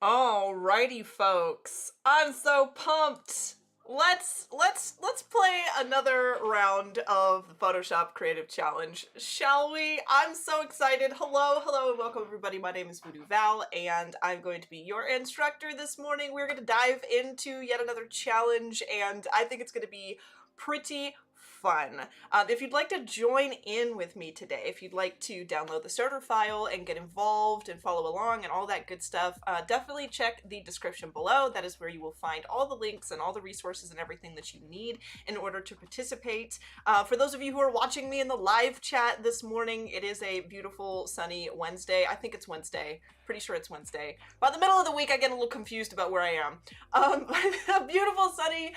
Alrighty, folks. I'm so pumped. Let's play another round of the Photoshop Creative Challenge, shall we? I'm so excited. Hello, and welcome everybody. My name is VooDoo Val, and I'm going to be your instructor this morning. We're going to dive into yet another challenge, and I think it's going to be pretty fun. If you'd like to join in with me today, if you'd like to download the starter file and get involved and follow along and all that good stuff, definitely check the description below. That is where you will find all the links and all the resources and everything that you need in order to participate. For those of you who are watching me in the live chat this morning, it is a beautiful sunny Wednesday. I think it's Wednesday. Pretty sure it's Wednesday. By the middle of the week, I get a little confused about where I am. A beautiful sunny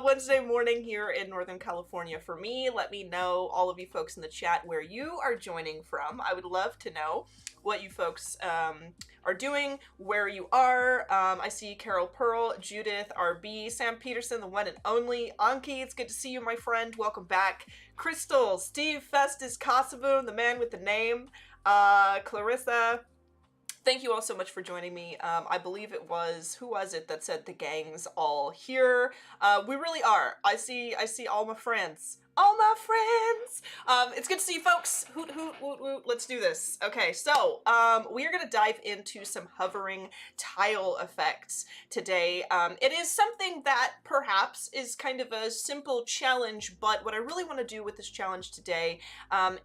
Wednesday morning here in Northern California for me. Let me know, all of you folks in the chat, where you are joining from. I would love to know what you folks are doing, where you are. I see Carol Pearl, Judith, RB, Sam Peterson, the one and only. Anki, it's good to see you, my friend. Welcome back. Crystal, Steve Festus Kosovo, the man with the name. Clarissa, thank you all so much for joining me. I believe it was, who was it that said the gang's all here? We really are. I see all my friends. All my friends! It's good to see you folks. Hoot, hoot, woot, woot. Let's do this. Okay, so we are going to dive into some hovering tile effects today. It is something that perhaps is kind of a simple challenge, but what I really want to do with this challenge today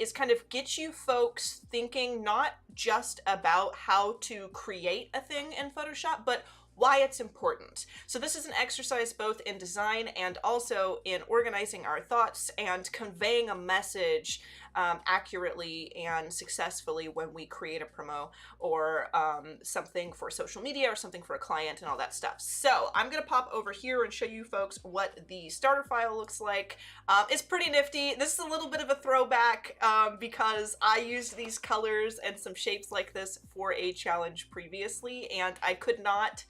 is kind of get you folks thinking not just about how to create a thing in Photoshop, but why it's important. So this is an exercise both in design and also in organizing our thoughts and conveying a message accurately and successfully when we create a promo or something for social media or something for a client and all that stuff. So I'm gonna pop over here and show you folks what the starter file looks like. It's pretty nifty. This is a little bit of a throwback because I used these colors and some shapes like this for a challenge previously, and I could not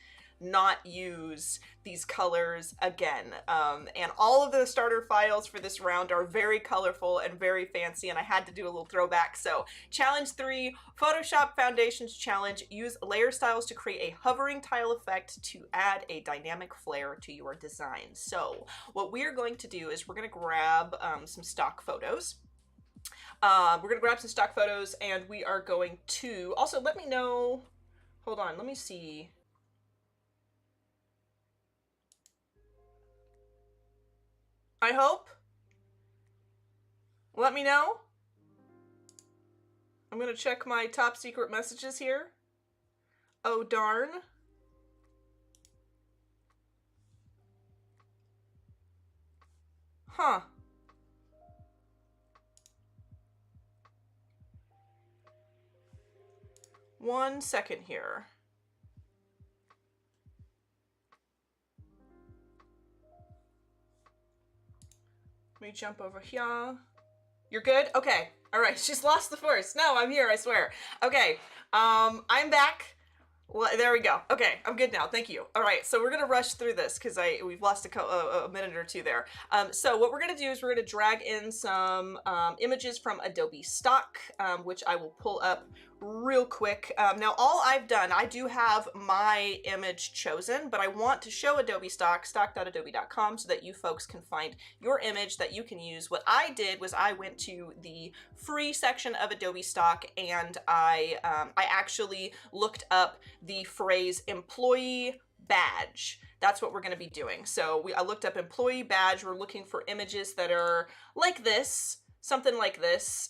use these colors again. And all of the starter files for this round are very colorful and very fancy, and I had to do a little throwback. So challenge 3, Photoshop Foundations Challenge. Use layer styles to create a hovering tile effect to add a dynamic flair to your design. So what we are going to do is we're going to grab some stock photos. We're going to grab some stock photos, and we are going to also, let me know, hold on, let me see. I hope. Let me know. I'm gonna check my top secret messages here. Oh darn. Huh. One second here. Let me jump over here. You're good? Okay. All right. She's lost the force. No, I'm here. I swear. Okay. I'm back. Well, there we go. Okay, I'm good now. Thank you. All right, so we're gonna rush through this because we've lost a minute or two there. So what we're gonna do is we're gonna drag in some images from Adobe Stock, which I will pull up real quick. Now all I've done, I do have my image chosen, but I want to show Adobe Stock, stock.adobe.com, so that you folks can find your image that you can use. What I did was I went to the free section of Adobe Stock, and I actually looked up the phrase employee badge. That's what we're going to be doing. So I looked up employee badge. We're looking for images that are like this, something like this,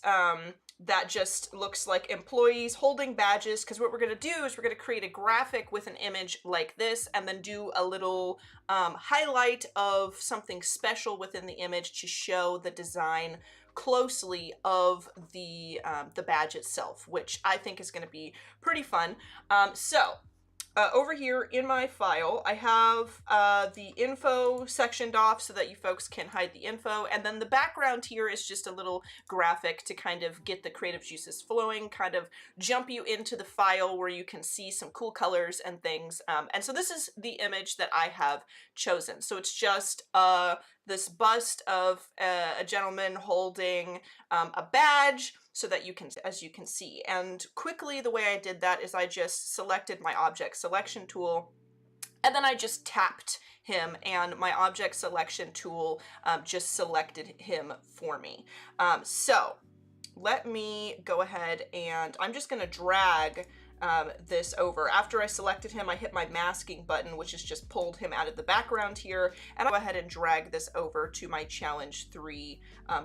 that just looks like employees holding badges, because what we're going to do is we're going to create a graphic with an image like this and then do a little highlight of something special within the image to show the design closely of the badge itself, which I think is going to be pretty fun. Over here in my file, I have the info sectioned off so that you folks can hide the info. And then the background here is just a little graphic to kind of get the creative juices flowing, kind of jump you into the file where you can see some cool colors and things. And so this is the image that I have chosen. So it's just this bust of a gentleman holding a badge so that you can, as you can see. And quickly, the way I did that is I just selected my object selection tool, and then I just tapped him, and my object selection tool just selected him for me. So let me go ahead, and I'm just gonna drag this over. After I selected him, I hit my masking button, which has just pulled him out of the background here, and I'll go ahead and drag this over to my challenge 3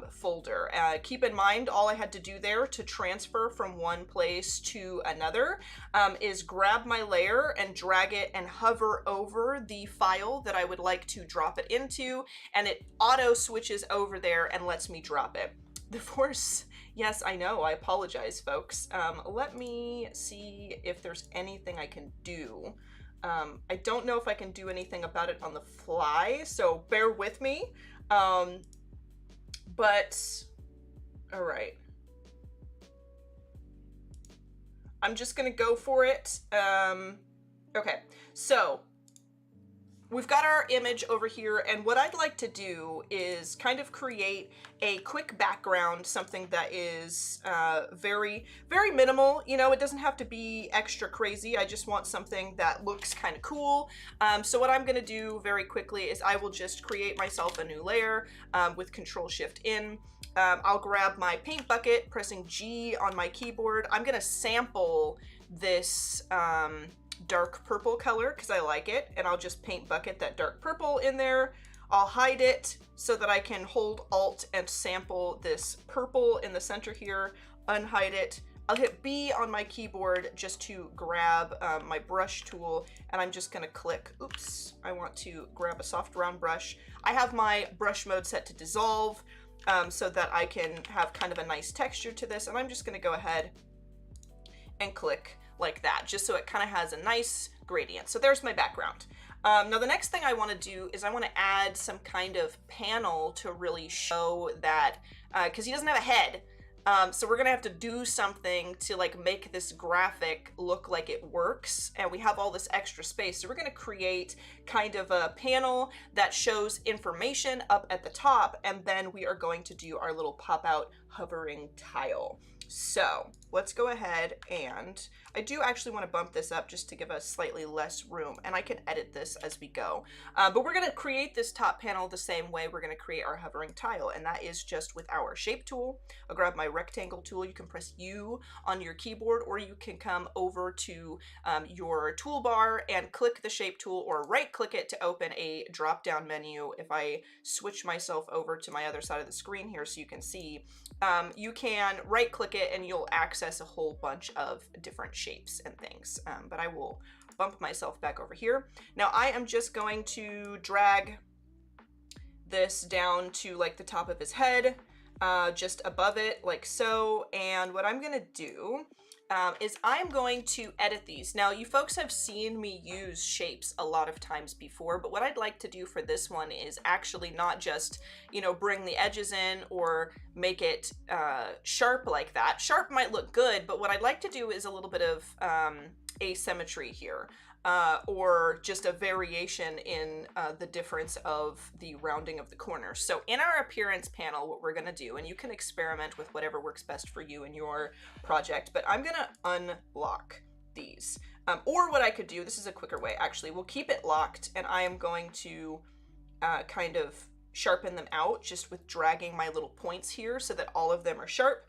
folder. Keep in mind, all I had to do there to transfer from one place to another is grab my layer and drag it and hover over the file that I would like to drop it into, and it auto switches over there and lets me drop it. The force, yes, I know, I apologize, folks. Let me see if there's anything I can do. I don't know if I can do anything about it on the fly, so bear with me. But, all right. I'm just gonna go for it. Okay, so we've got our image over here, and what I'd like to do is kind of create a quick background, something that is very, very minimal. You know, it doesn't have to be extra crazy. I just want something that looks kind of cool. So what I'm gonna do very quickly is I will just create myself a new layer with Control-Shift-N. I'll grab my paint bucket, pressing G on my keyboard. I'm gonna sample this dark purple color because I like it, and I'll just paint bucket that dark purple in there. I'll hide it so that I can hold Alt and sample this purple in the center here, unhide it. I'll hit B on my keyboard just to grab my brush tool, and I'm just gonna click, oops, I want to grab a soft round brush. I have my brush mode set to dissolve so that I can have kind of a nice texture to this, and I'm just gonna go ahead and click like that, just so it kind of has a nice gradient. So there's my background. Now the next thing I want to do is I want to add some kind of panel to really show that, because he doesn't have a head, so we're gonna have to do something to like make this graphic look like it works, and we have all this extra space. So we're gonna create kind of a panel that shows information up at the top, and then we are going to do our little pop-out hovering tile. So let's go ahead, and I do actually want to bump this up just to give us slightly less room, and I can edit this as we go. But we're going to create this top panel the same way we're going to create our hovering tile, and that is just with our shape tool. I'll grab my rectangle tool. You can press U on your keyboard, or you can come over to your toolbar and click the shape tool, or right click it to open a drop down menu. If I switch myself over to my other side of the screen here so you can see, you can right click it and you'll access a whole bunch of different shapes and things. But I will bump myself back over here. Now I am just going to drag this down to like the top of his head, just above it like so. And what I'm gonna do is I'm going to edit these. Now you folks have seen me use shapes a lot of times before, but what I'd like to do for this one is actually not just, you know, bring the edges in or make it sharp like that. Sharp might look good, but what I'd like to do is a little bit of asymmetry here. Or just a variation in the difference of the rounding of the corners. So in our appearance panel, what we're gonna do, and you can experiment with whatever works best for you in your project, but I'm gonna unlock these. Or what I could do, this is a quicker way actually, we'll keep it locked, and I am going to kind of sharpen them out just with dragging my little points here so that all of them are sharp.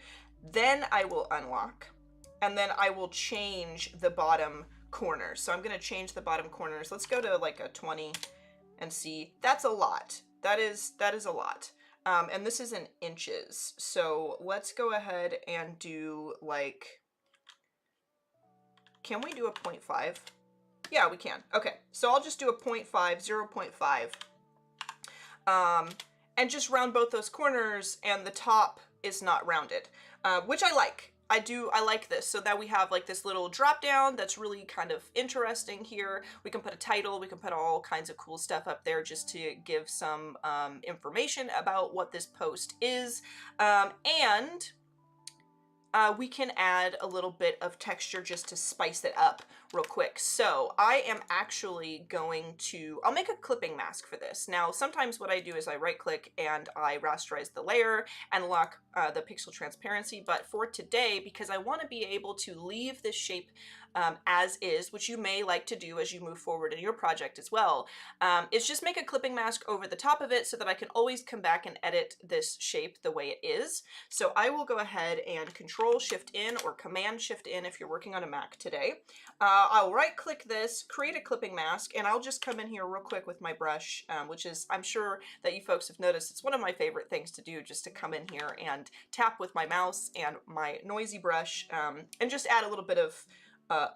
Then I will unlock, and then I will change the bottom corners. So I'm going to change the bottom corners. Let's go to like a 20 and see. That's a lot. That is a lot. And this is in inches. So let's go ahead and do like, can we do a 0.5? Yeah, we can. Okay. So I'll just do a 0.5, 0.5. And just round both those corners, and the top is not rounded, which I like. I like this, so that we have like this little drop down that's really kind of interesting here. We can put a title, we can put all kinds of cool stuff up there just to give some information about what this post is. And we can add a little bit of texture just to spice it up real quick. So I am actually going to, I'll make a clipping mask for this. Now, sometimes what I do is I right click and I rasterize the layer and lock the pixel transparency. But for today, because I want to be able to leave this shape as is, which you may like to do as you move forward in your project as well, is just make a clipping mask over the top of it so that I can always come back and edit this shape the way it is. So I will go ahead and Control Shift in or Command Shift in if you're working on a Mac today. I'll right click this, create a clipping mask, and I'll just come in here real quick with my brush, which is, I'm sure that you folks have noticed, it's one of my favorite things to do, just to come in here and tap with my mouse and my noisy brush and just add a little bit of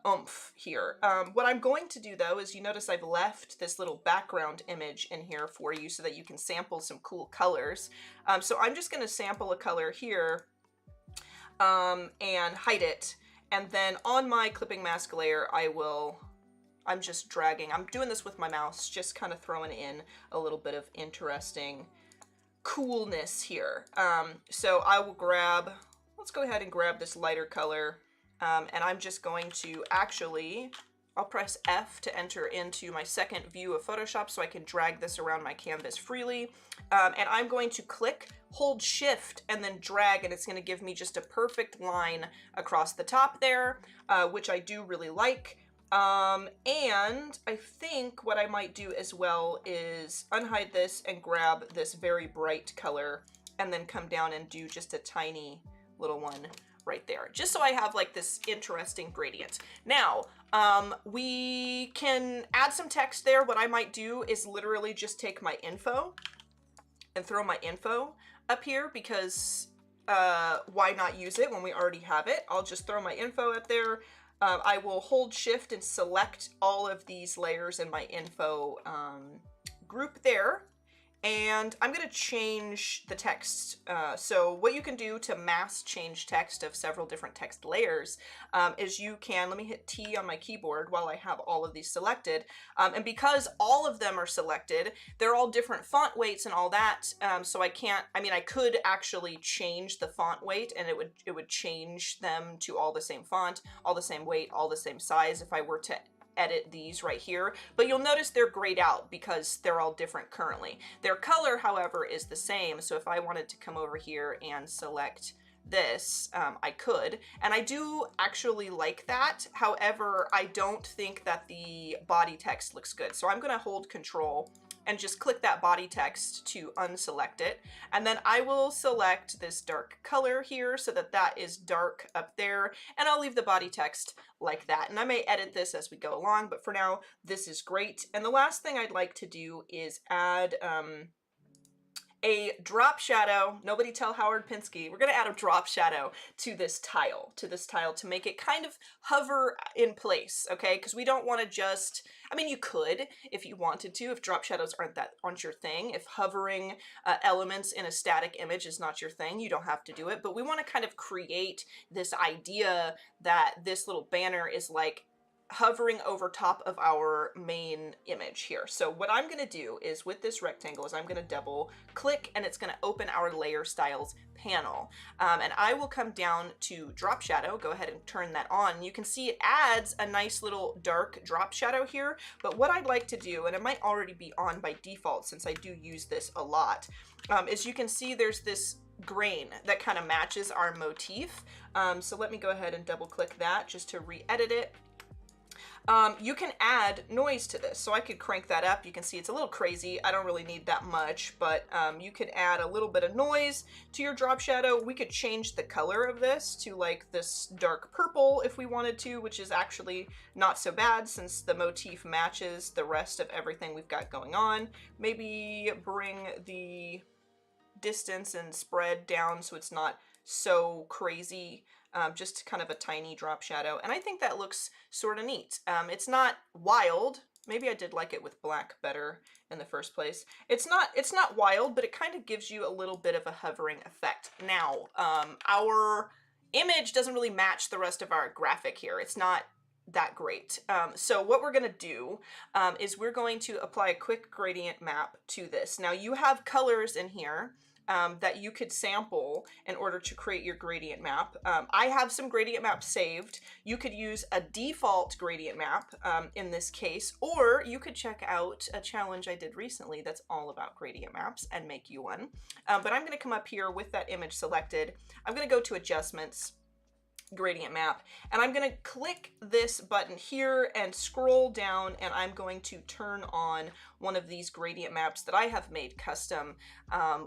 oomph here. What I'm going to do though is, you notice I've left this little background image in here for you so that you can sample some cool colors. So I'm just going to sample a color here and hide it. And then on my clipping mask layer, I'm just dragging, I'm doing this with my mouse, just kind of throwing in a little bit of interesting coolness here. So I will grab, let's go ahead and grab this lighter color. And I'm just going to actually, I'll press F to enter into my second view of Photoshop so I can drag this around my canvas freely. And I'm going to click, hold Shift, and then drag, and it's going to give me just a perfect line across the top there, which I do really like. And I think what I might do as well is unhide this and grab this very bright color and then come down and do just a tiny little one right there, just so I have like this interesting gradient. Now, we can add some text there. What I might do is literally just take my info and throw my info up here, because why not use it when we already have it? I'll just throw my info up there. I will hold Shift and select all of these layers in my info group there. And I'm going to change the text. So what you can do to mass change text of several different text layers is you can, let me hit T on my keyboard while I have all of these selected. And because all of them are selected, they're all different font weights and all that. So I can't, I mean, I could actually change the font weight and it would change them to all the same font, all the same weight, all the same size if I were to edit these right here, but you'll notice they're grayed out because they're all different currently. Their color, however, is the same. So if I wanted to come over here and select this, I could, and I do actually like that. However, I don't think that the body text looks good. So I'm going to hold Control and just click that body text to unselect it. And then I will select this dark color here so that that is dark up there. And I'll leave the body text like that. And I may edit this as we go along, but for now, this is great. And the last thing I'd like to do is add a drop shadow. Nobody tell Howard Pinsky. We're going to add a drop shadow to this tile, to make it kind of hover in place, okay? Because we don't want to just, I mean, you could if you wanted to, if drop shadows aren't your thing. If hovering elements in a static image is not your thing, you don't have to do it. But we want to kind of create this idea that this little banner is like hovering over top of our main image here. So what I'm going to do is with this rectangle is I'm going to double click and it's going to open our layer styles panel. And I will come down to drop shadow, go ahead and turn that on. You can see it adds a nice little dark drop shadow here. But what I'd like to do, and it might already be on by default since I do use this a lot, is you can see there's this grain that kind of matches our motif. So let me go ahead and double click that just to re-edit it. You can add noise to this, so I could crank that up. You can see it's a little crazy. I don't really need that much, but you could add a little bit of noise to your drop shadow. We could change the color of this to like this dark purple if we wanted to, which is actually not so bad since the motif matches the rest of everything we've got going on. Maybe bring the distance and spread down so it's not so crazy. Just kind of a tiny drop shadow. And I think that looks sort of neat. It's not wild. Maybe I did like it with black better in the first place. It's not wild, but it kind of gives you a little bit of a hovering effect. Now, our image doesn't really match the rest of our graphic here. It's not that great. So what we're going to do is we're going to apply a quick gradient map to this. Now you have colors in here that you could sample in order to create your gradient map. I have some gradient maps saved. You could use a default gradient map in this case, or you could check out a challenge I did recently that's all about gradient maps and make you one. But I'm going to come up here with that image selected. I'm going to go to Adjustments, Gradient Map, and I'm going to click this button here and scroll down, and I'm going to turn on one of these gradient maps that I have made custom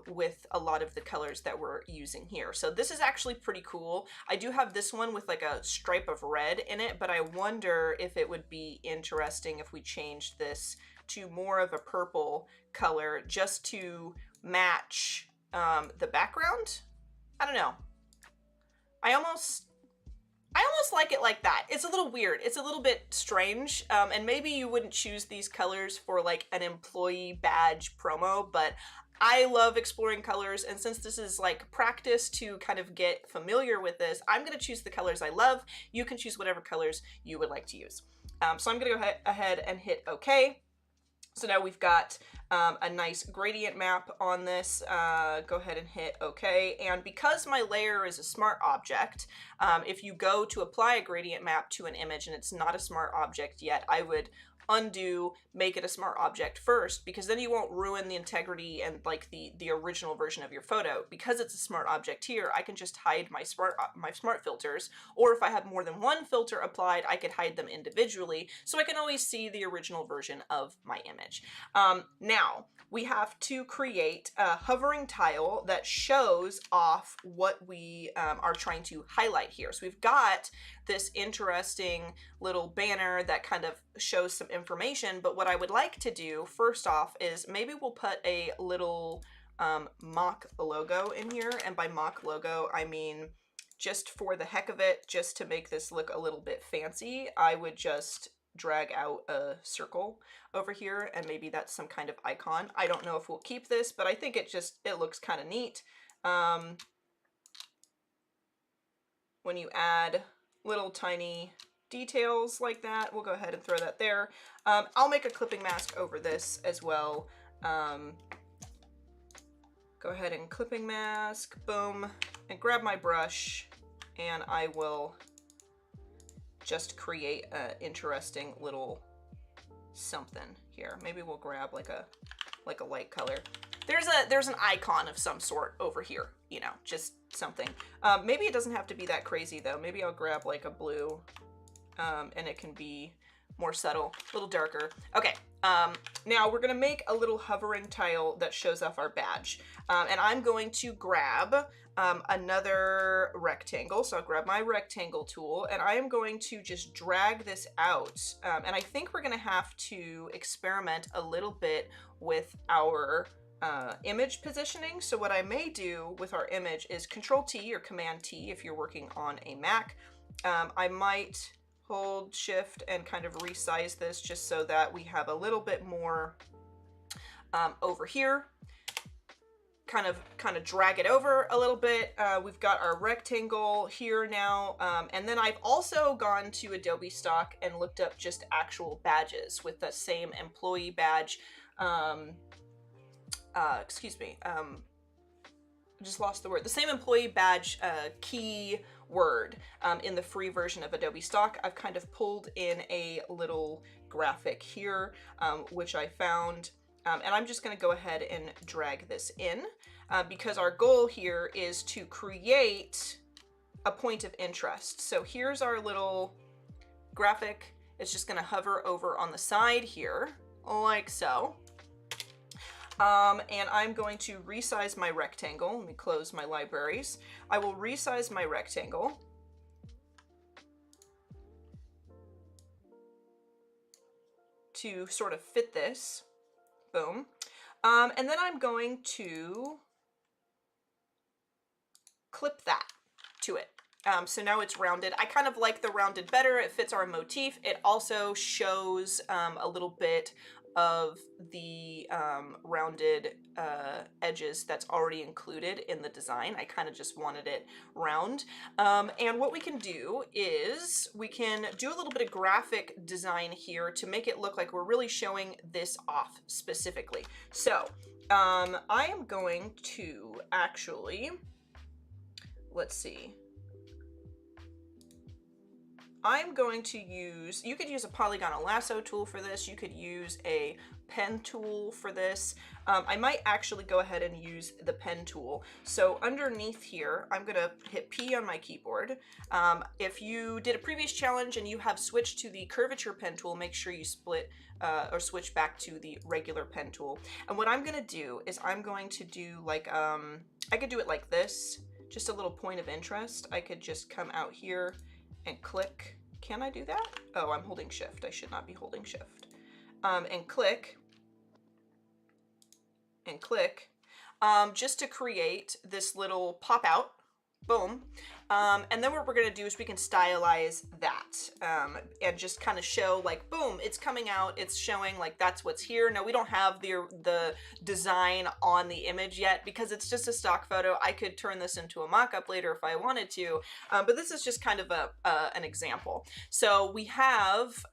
with a lot of the colors that we're using here. So this is actually pretty cool. I do have this one with like a stripe of red in it, but I wonder if it would be interesting if we changed this to more of a purple color just to match the background. I don't know. I almost like it like that. It's a little weird. It's a little bit strange. And maybe you wouldn't choose these colors for like an employee badge promo, but I love exploring colors. And since this is like practice to kind of get familiar with this, I'm going to choose the colors I love. You can choose whatever colors you would like to use. So I'm going to go ahead and hit OK. So now we've got a nice gradient map on this. Go ahead and hit OK. And because my layer is a smart object, if you go to apply a gradient map to an image and it's not a smart object yet, I would undo, make it a smart object first, because then you won't ruin the integrity and like the original version of your photo. Because it's a smart object here, I can just hide my smart filters, or if I have more than one filter applied, I could hide them individually, so I can always see the original version of my image. Now we have to create a hovering tile that shows off what we are trying to highlight here. So we've got this interesting little banner that kind of shows some information, but what I would like to do first off is maybe we'll put a little mock logo in here, and by mock logo I mean just for the heck of it, just to make this look a little bit fancy, I would just drag out a circle over here, and maybe that's some kind of icon. I don't know if we'll keep this, but I think it looks kind of neat. When you add little tiny details like that, we'll go ahead and throw that there. I'll make a clipping mask over this as well. Go ahead and clipping mask, boom, and grab my brush, and I will just create an interesting little something here. Maybe we'll grab like a light color. There's an icon of some sort over here, you know, just something. Maybe it doesn't have to be that crazy though. Maybe I'll grab like a blue, and it can be more subtle, a little darker. Okay, now we're gonna make a little hovering tile that shows off our badge. And I'm going to grab another rectangle. So I'll grab my rectangle tool, and I am going to just drag this out. And I think we're gonna have to experiment a little bit with our image positioning. So what I may do with our image is Control T or Command T if you're working on a Mac. I might hold Shift and kind of resize this just so that we have a little bit more over here. Kind of drag it over a little bit. We've got our rectangle here now, and then I've also gone to Adobe Stock and looked up just actual badges with the same employee badge. Excuse me, I just lost the word. The same employee badge key word in the free version of Adobe Stock. I've kind of pulled in a little graphic here, which I found, and I'm just going to go ahead and drag this in because our goal here is to create a point of interest. So here's our little graphic. It's just going to hover over on the side here, like so. And I'm going to resize my rectangle. Let me close my libraries. I will resize my rectangle to sort of fit this. Boom. And then I'm going to clip that to it. So now it's rounded. I kind of like the rounded better. It fits our motif. It also shows a little bit of the rounded edges that's already included in the design. I kind of just wanted it round. And what we can do is we can do a little bit of graphic design here to make it look like we're really showing this off specifically. So I am going to actually, let's see. I'm going to use, you could use a polygonal lasso tool for this. You could use a pen tool for this. I might actually go ahead and use the pen tool. So underneath here, I'm gonna hit P on my keyboard. If you did a previous challenge and you have switched to the curvature pen tool, make sure you split or switch back to the regular pen tool. And what I'm gonna do is I'm going to do like, I could do it like this, just a little point of interest. I could just come out here and click. Can I do that? Oh, I'm holding shift. I should not be holding shift. And click, just to create this little pop out. Boom. And then what we're going to do is we can stylize that and just kind of show like, boom, it's coming out. It's showing like that's what's here. Now we don't have the design on the image yet because it's just a stock photo. I could turn this into a mock-up later if I wanted to, but this is just kind of an example. So we have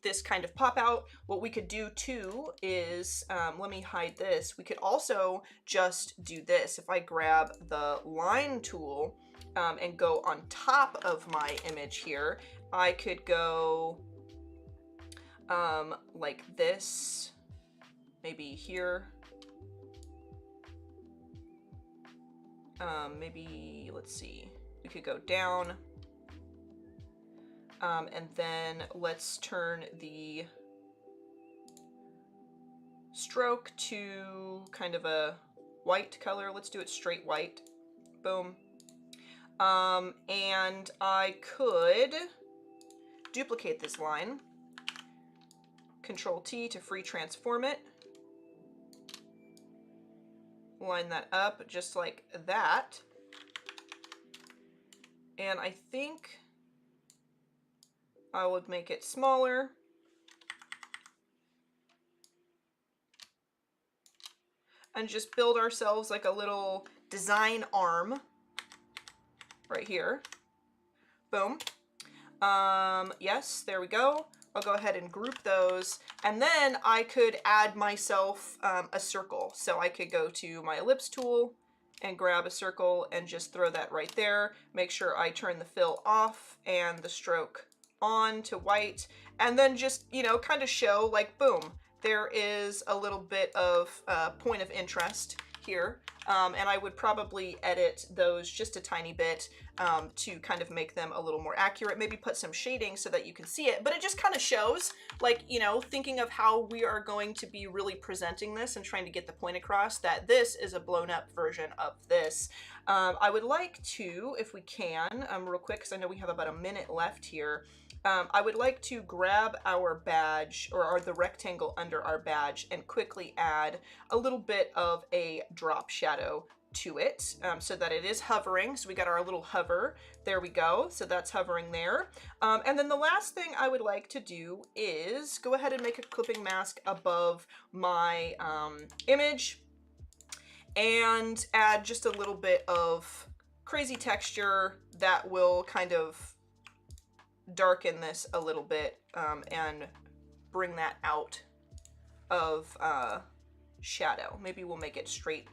this kind of pop out. What we could do too is, let me hide this. We could also just do this. If I grab the line tool, and go on top of my image here, I could go like this, maybe here, maybe, let's see, we could go down, and then let's turn the stroke to kind of a white color. Let's do it straight white. Boom. And I could duplicate this line, Control T to free transform it, line that up just like that, and I think I would make it smaller, and just build ourselves like a little design arm right here. Boom. Yes, there we go. I'll go ahead and group those, and then I could add myself a circle. So I could go to my ellipse tool and grab a circle and just throw that right there. Make sure I turn the fill off and the stroke on to white, and then just, you know, kind of show like, boom, there is a little bit of point of interest here. And I would probably edit those just a tiny bit to kind of make them a little more accurate, maybe put some shading so that you can see it, but it just kind of shows, like, you know, thinking of how we are going to be really presenting this and trying to get the point across that this is a blown up version of this. I would like to, if we can, real quick, because I know we have about a minute left here, I would like to grab our badge or the rectangle under our badge and quickly add a little bit of a drop shadow to it so that it is hovering. So we got our little hover. There we go. So that's hovering there. And then the last thing I would like to do is go ahead and make a clipping mask above my image and add just a little bit of crazy texture that will kind of darken this a little bit and bring that out of shadow. Maybe we'll make it straight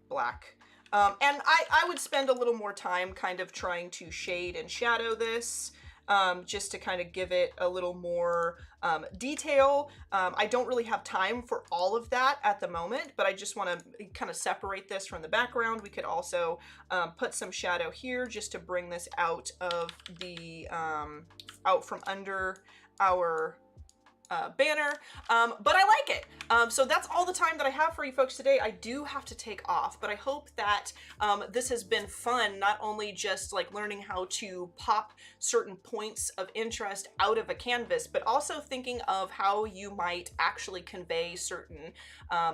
black. And I would spend a little more time kind of trying to shade and shadow this just to kind of give it a little more detail. I don't really have time for all of that at the moment, but I just want to kind of separate this from the background. We could also put some shadow here just to bring this out of the, out from under our banner, but I like it. So that's all the time that I have for you folks today. I do have to take off, but I hope that this has been fun, not only just like learning how to pop certain points of interest out of a canvas, but also thinking of how you might actually convey certain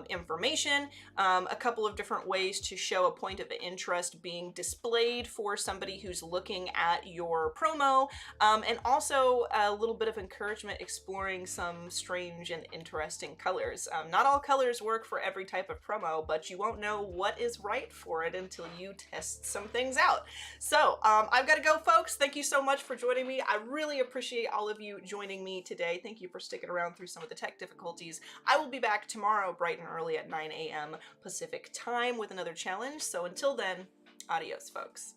information, a couple of different ways to show a point of interest being displayed for somebody who's looking at your promo, and also a little bit of encouragement exploring some some strange and interesting colors. Not all colors work for every type of promo, but you won't know what is right for it until you test some things out. So I've got to go, folks. Thank you so much for joining me. I really appreciate all of you joining me today. Thank you for sticking around through some of the tech difficulties. I will be back tomorrow bright and early at 9 a.m. Pacific time with another challenge. So until then, adios, folks.